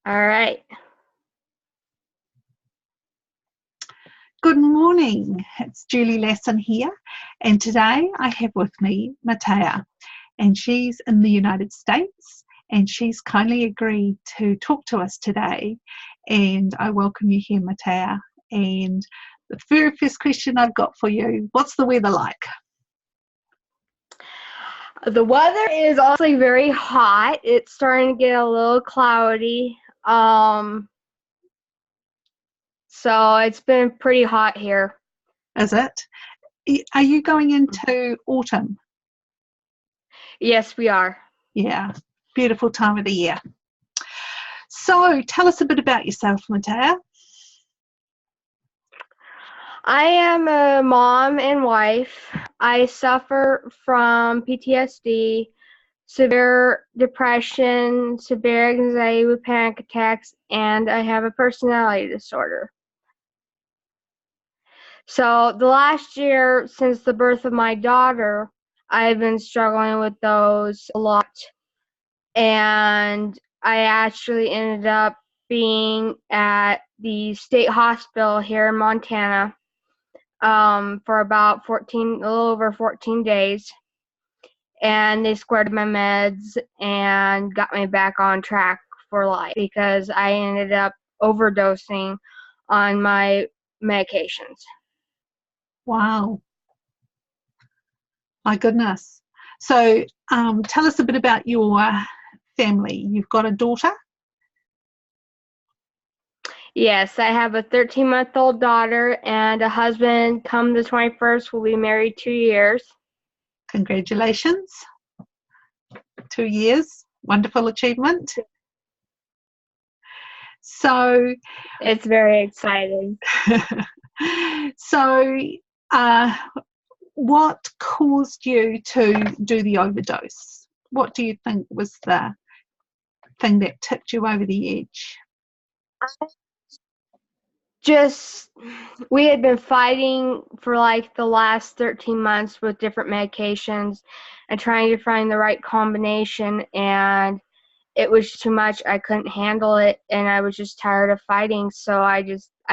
All right. Good morning, it's Julie Lasson here, and today I have with me Mattea, and she's in the United States, and she's kindly agreed to talk to us today, and I welcome you here, Mattea. And the very first question I've got for you, what's the weather like? The weather is also very hot. It's starting to get a little cloudy. So it's been pretty hot here. Is it? Are you going into autumn? Yes, we are. Yeah, beautiful time of the year. So tell us a bit about yourself, Mattea. I am a mom and wife. I suffer from PTSD, severe depression, severe anxiety with panic attacks, and I have a personality disorder. So the last year since the birth of my daughter, I've been struggling with those a lot. And I actually ended up being at the state hospital here in Montana for about a little over 14 days. And they squared my meds and got me back on track for life because I ended up overdosing on my medications. Wow. My goodness. So tell us a bit about your family. You've got a daughter? Yes, I have a 13-month-old daughter and a husband. Come the 21st, we'll be married 2 years. Congratulations. 2 years. Wonderful achievement. So it's very exciting. So what caused you to do the overdose? What do you think was the thing that tipped you over the edge? We had been fighting for like the last 13 months with different medications and trying to find the right combination, and it was too much. I couldn't handle it, and I was just tired of fighting, so I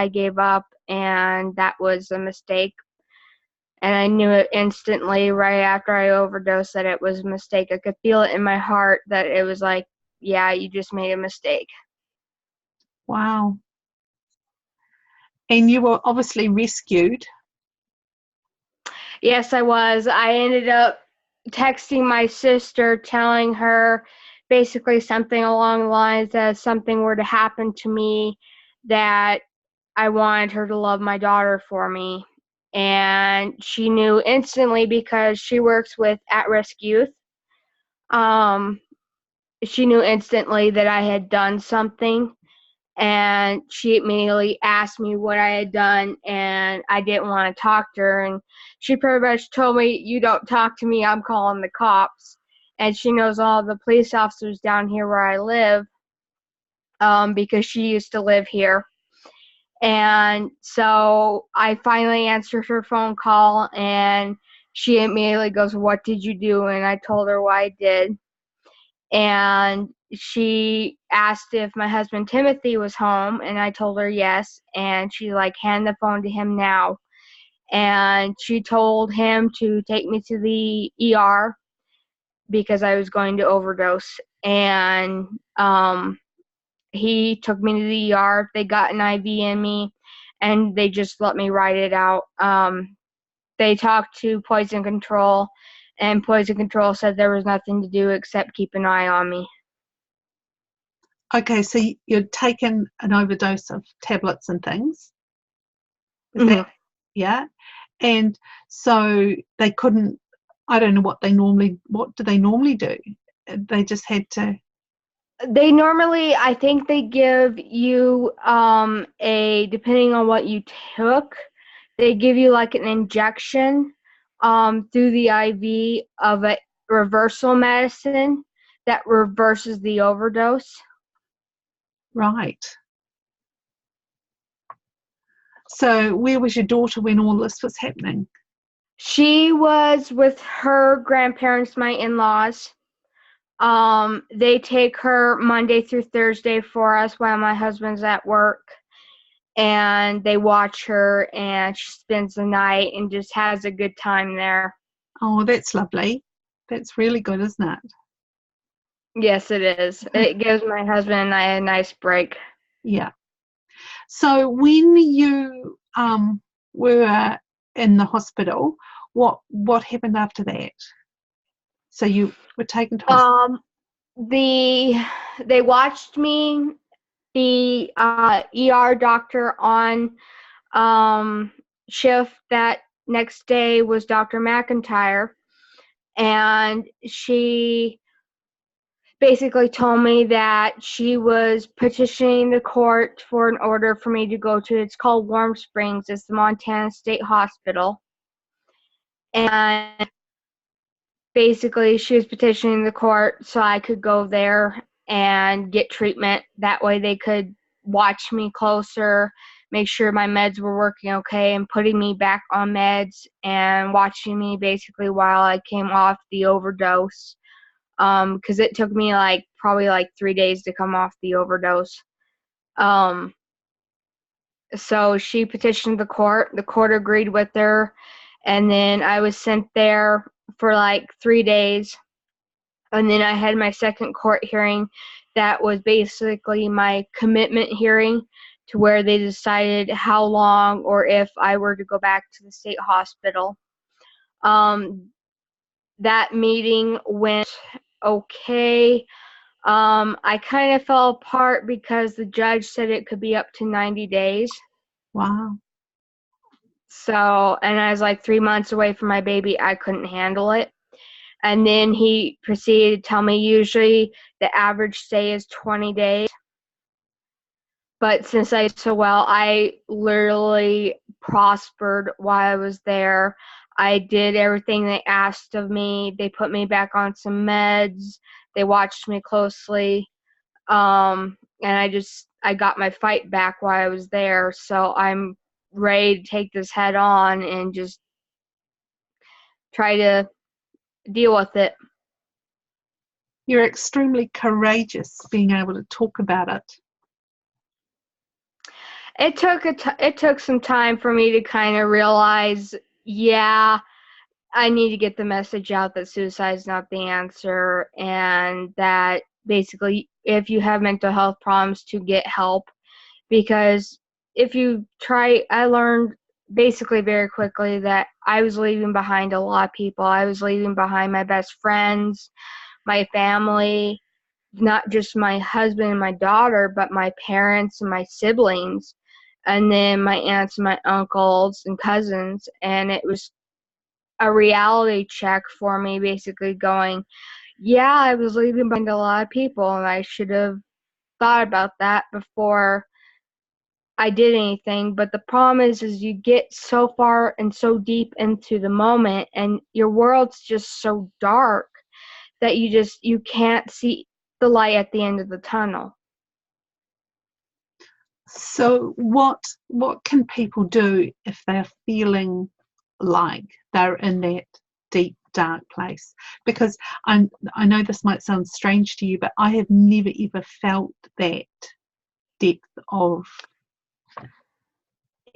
gave up, and that was a mistake. And I knew it instantly right after I overdosed that it was a mistake. I could feel it in my heart that it was like, yeah, you just made a mistake. Wow. And you were obviously rescued. Yes, I was. I ended up texting my sister telling her basically something along the lines that if something were to happen to me, that I wanted her to love my daughter for me. And she knew instantly because she works with at-risk youth. She knew instantly that I had done something, and she immediately asked me what I had done, and I didn't want to talk to her, and she pretty much told me, you don't talk to me, I'm calling the cops. And she knows all the police officers down here where I live because she used to live here. And so I finally answered her phone call, and she immediately goes, what did you do? And I told her what I did. And she asked if my husband Timothy was home, and I told her yes. And she like, hand the phone to him now. And she told him to take me to the ER because I was going to overdose. And he took me to the ER. They got an IV in me, and they just let me ride it out. They talked to poison control, and poison control said there was nothing to do except keep an eye on me. Okay, so you'd taken an overdose of tablets and things. Is Mm-hmm. that, yeah? And so they couldn't, I don't know what do they normally do? They just had to. They normally, I think they give you depending on what you took, they give you like an injection through the IV of a reversal medicine that reverses the overdose. Right. So where was your daughter when all this was happening? She was with her grandparents, my in-laws. They take her Monday through Thursday for us while my husband's at work, and they watch her, and she spends the night and just has a good time there. Oh, that's lovely. That's really good, isn't it? Yes, it is. It gives my husband and I a nice break. Yeah. So when you were in the hospital, what happened after that? So you were taken to hospital. They watched me. The ER doctor on shift that next day was Dr. McIntyre, and she basically told me that she was petitioning the court for an order for me to go to, it's called Warm Springs, it's the Montana State Hospital. And basically she was petitioning the court so I could go there and get treatment. That way they could watch me closer, make sure my meds were working okay, and putting me back on meds and watching me basically while I came off the overdose. Because it took me probably 3 days to come off the overdose. So she petitioned the court. The court agreed with her, and then I was sent there for 3 days. And then I had my second court hearing that was basically my commitment hearing, to where they decided how long or if I were to go back to the state hospital. That meeting went okay. I kind of fell apart because the judge said it could be up to 90 days. Wow. So, and I was 3 months away from my baby. I couldn't handle it. And then he proceeded to tell me usually the average stay is 20 days. But since I did so well, I literally prospered while I was there. I did everything they asked of me. They put me back on some meds. They watched me closely. And I got my fight back while I was there. So I'm ready to take this head on and just try to deal with it. You're extremely courageous being able to talk about it. It took some time for me to kind of realize, yeah, I need to get the message out that suicide is not the answer, and that basically if you have mental health problems, to get help. Because if you try, I learned basically very quickly that I was leaving behind a lot of people. I was leaving behind my best friends, my family, not just my husband and my daughter, but my parents and my siblings, and then my aunts and my uncles and cousins. And it was a reality check for me, basically going, yeah, I was leaving behind a lot of people, and I should have thought about that before I did anything. But the problem is you get so far and so deep into the moment, and your world's just so dark that you can't see the light at the end of the tunnel. So what can people do if they're feeling like they're in that deep, dark place? Because I know this might sound strange to you, but I have never ever felt that depth of.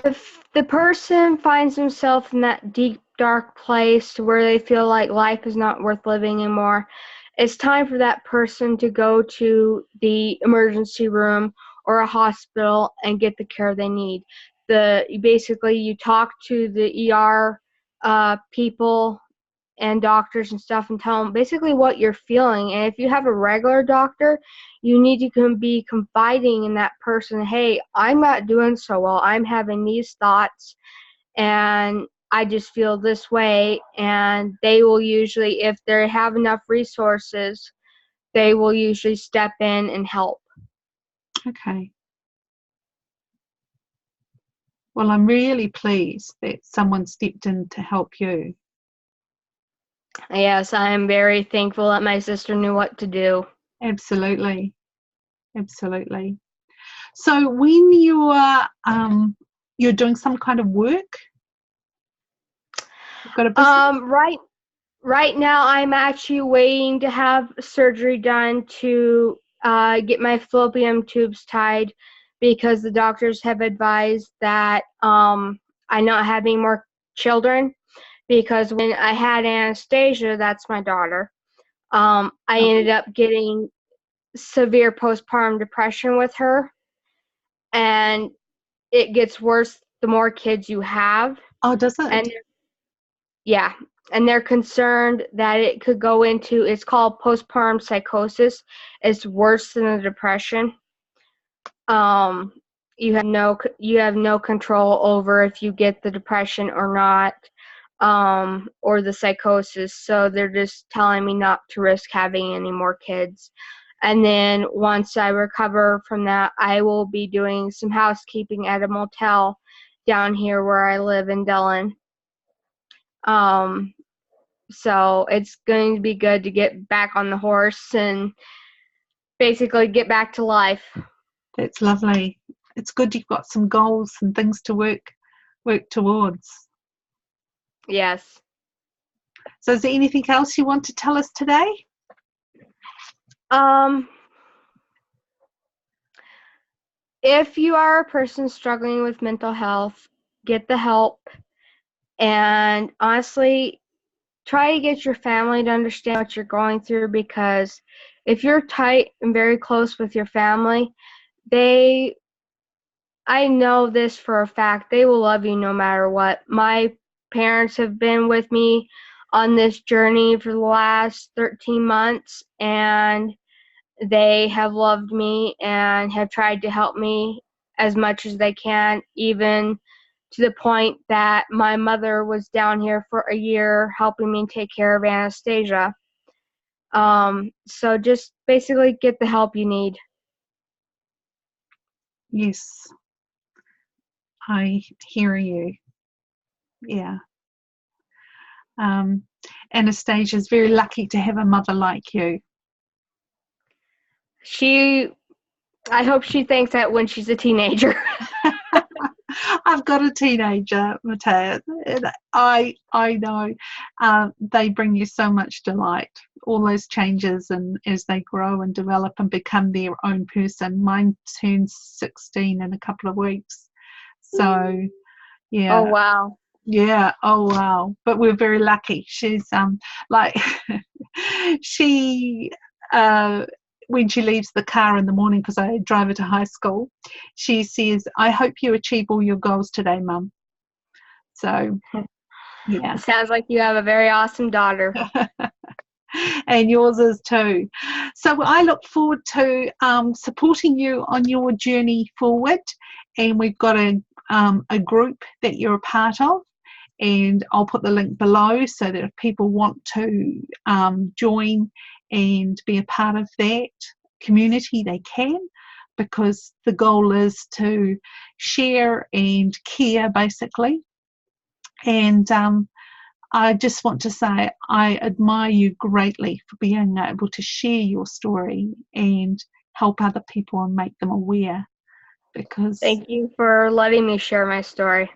If the person finds themselves in that deep, dark place where they feel like life is not worth living anymore, it's time for that person to go to the emergency room or a hospital and get the care they need. Basically, you talk to the ER people and doctors and stuff, and tell them basically what you're feeling. And if you have a regular doctor, you need to be confiding in that person. Hey, I'm not doing so well. I'm having these thoughts, and I just feel this way. And they will usually, if they have enough resources, they will usually step in and help. Okay. Well, I'm really pleased that someone stepped in to help you. Yes, I am very thankful that my sister knew what to do. Absolutely. Absolutely. So when you're doing some kind of work, you've got a business? Right now, I'm actually waiting to have surgery done to get my fallopian tubes tied because the doctors have advised that I not have any more children because when I had Anastasia, that's my daughter, I ended up getting severe postpartum depression with her, and it gets worse the more kids you have. Oh, does it? And yeah, and they're concerned that it could go into, it's called postpartum psychosis. It's worse than a depression. Um, you have no control over if you get the depression or not, or the psychosis. So they're just telling me not to risk having any more kids. And then once I recover from that, I will be doing some housekeeping at a motel down here where I live in Dillon. So it's going to be good to get back on the horse and basically get back to life. That's lovely. It's good you've got some goals and things to work towards. Yes. So is there anything else you want to tell us today? If you are a person struggling with mental health, get the help. And honestly, try to get your family to understand what you're going through, because if you're tight and very close with your family, I know this for a fact, they will love you no matter what. My parents have been with me on this journey for the last 13 months, and they have loved me and have tried to help me as much as they can, even to the point that my mother was down here for a year helping me take care of Anastasia. So just basically get the help you need. Yes, I hear you. Yeah. Anastasia's very lucky to have a mother like you. I hope she thinks that when she's a teenager. I've got a teenager, Mattea, and I know they bring you so much delight, all those changes, and as they grow and develop and become their own person. Mine turns 16 in a couple of weeks. So, yeah. Oh, wow. Yeah, oh wow. But we're very lucky. She's like she when she leaves the car in the morning, because I drive her to high school, she says, "I hope you achieve all your goals today, Mum." So yeah. It sounds like you have a very awesome daughter. And yours is too. So I look forward to supporting you on your journey forward, and we've got a group that you're a part of, and I'll put the link below so that if people want to join and be a part of that community, they can, because the goal is to share and care, basically. And I just want to say I admire you greatly for being able to share your story and help other people and make them aware. Because Thank you for letting me share my story.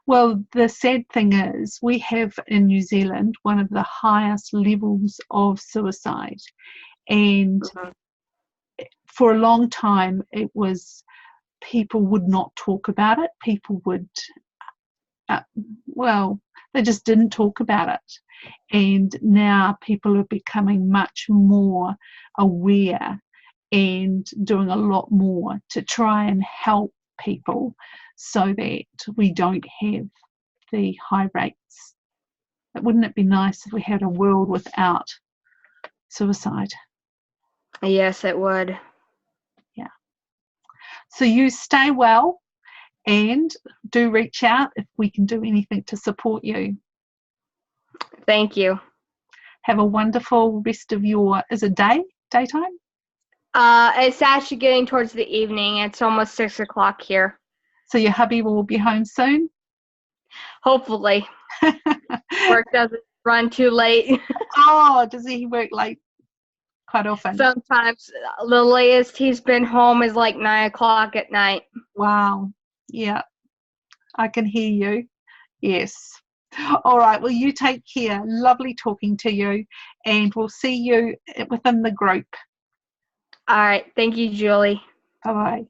well, the sad thing is we have in New Zealand one of the highest levels of suicide, and for a long time it was people would not talk about it. People would they just didn't talk about it, and now people are becoming much more aware and doing a lot more to try and help people so that we don't have the high rates. But wouldn't it be nice if we had a world without suicide? Yes, it would. Yeah. So you stay well and do reach out if we can do anything to support you. Thank you. Have a wonderful rest of your, is it daytime? It's actually getting towards the evening. It's almost 6 o'clock here. So your hubby will be home soon? Hopefully. Work doesn't run too late. Oh, does he work late quite often? Sometimes the latest he's been home is like 9 o'clock at night. Wow. Yeah, I can hear you. Yes. All right, well, you take care. Lovely talking to you, and we'll see you within the group. All right. Thank you, Julie. Bye-bye.